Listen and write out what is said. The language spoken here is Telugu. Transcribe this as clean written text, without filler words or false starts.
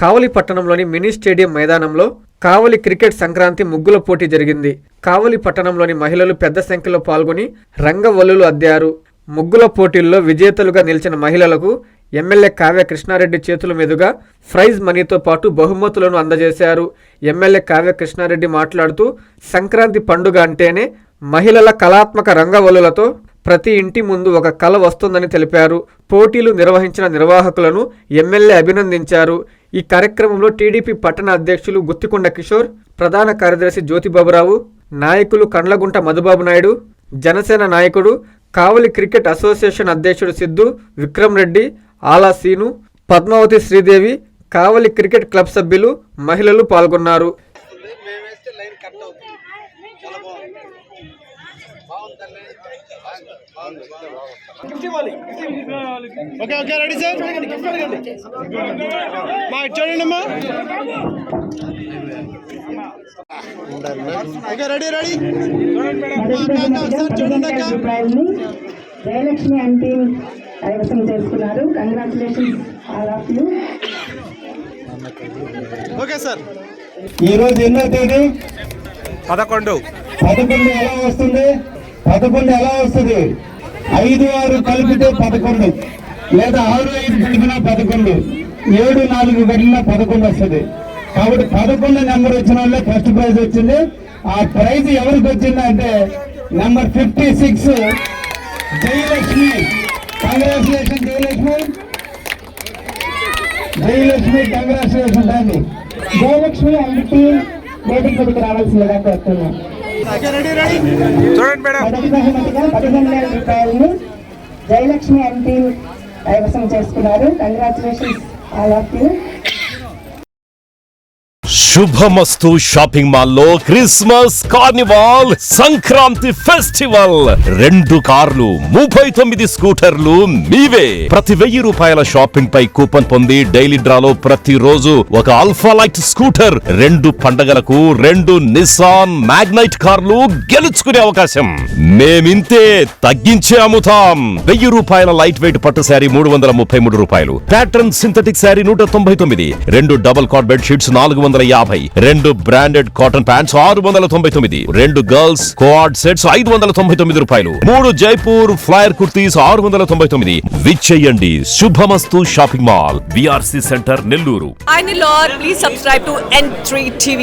కావలి పట్టణంలోని మినీ స్టేడియం మైదానంలో కావలి క్రికెట్ సంక్రాంతి ముగ్గుల పోటీ జరిగింది. కావలి పట్టణంలోని మహిళలు పెద్ద సంఖ్యలో పాల్గొని రంగవల్లులు అద్దారు. ముగ్గుల పోటీల్లో విజేతలుగా నిలిచిన మహిళలకు ఎమ్మెల్యే కావ్య కృష్ణారెడ్డి చేతుల మీదుగా ప్రైజ్ మనీతో పాటు బహుమతులను అందజేశారు. ఎమ్మెల్యే కావ్య కృష్ణారెడ్డి మాట్లాడుతూ సంక్రాంతి పండుగ అంటేనే మహిళల కళాత్మక రంగవల్లులతో ప్రతి ఇంటి ముందు ఒక కళ వస్తుందని తెలిపారు. పోటీలు నిర్వహించిన నిర్వాహకులను ఎమ్మెల్యే అభినందించారు. ఈ కార్యక్రమంలో టీడీపీ పట్టణ అధ్యక్షులు గుత్తికొండ కిషోర్, ప్రధాన కార్యదర్శి జ్యోతిబాబురావు, నాయకులు కండ్లగుంట మధుబాబు నాయుడు, జనసేన నాయకుడు కావలి క్రికెట్ అసోసియేషన్ అధ్యక్షుడు సిద్ధు, విక్రమ్ రెడ్డి, ఆలా సీను, పద్మావతి శ్రీదేవి, కావలి క్రికెట్ క్లబ్ సభ్యులు, మహిళలు పాల్గొన్నారు. జయలక్ష్మి అంటే కైవసం చేసుకున్నారు. Congratulations all of you. Okay sir. ఈరోజు ఎన్నో తేదీ? 11. ఎలా వస్తుంది? 11 ఎలా వస్తుంది? 5, 6 కలిపితే 11, లేదా 6, 5 కలిపినా 11, 7, 4 కలిపినా 11 వస్తుంది. కాబట్టి 11 నెంబర్ వచ్చిన వాళ్ళే ఫస్ట్ ప్రైజ్ వచ్చింది. ఆ ప్రైజ్ ఎవరికి వచ్చింది అంటే number 56 Jayalakshmi. Congratulation Jayalakshmi. Jayalakshmi congratulation అండి. జయలక్ష్మి అందుకే వేదిక మీదకి రావాల్సిందిగా కోరుతున్నాం. చూడండి మేడం. మొదటి బహుమతిగా 15,000 రూపాయలని జయలక్ష్మి ఎంపీ కైవసం చేసుకున్నారు. Congratulations all of you. Subhamastu shopping మాల్లో క్రిస్మస్ కార్నివాల్ సంక్రాంతి ఫెస్టివల్ 2 కార్లు 39 స్కూటర్లు మీవే. ప్రతి 1000 రూపాయల షాపింగ్ పై కూపన్ పొంది డైలీ డ్రాలో ప్రతి రోజు ఒక ఆల్ఫా లైట్ స్కూటర్, 2 పండగలకు 2 నిసాన్ మ్యాగ్నైట్ కార్లు గెలుచుకునే అవకాశం. మేమింతే తగ్గించే అమ్ముతాం. 1000 రూపాయల లైట్ వెయిట్ పట్టు శారీ 333 రూపాయలు, pattern synthetic sari 199, 2 double cot bed sheets 450, 2 branded cotton pants 699, 2 girls coord sets 599 రూపాయలు, 3 జైపూర్ ఫ్లైర్ కుర్తీస్ 699. విచ్చేయండి Subhamastu shopping mall, VRC centre, Nellore. Please subscribe to N3 TV.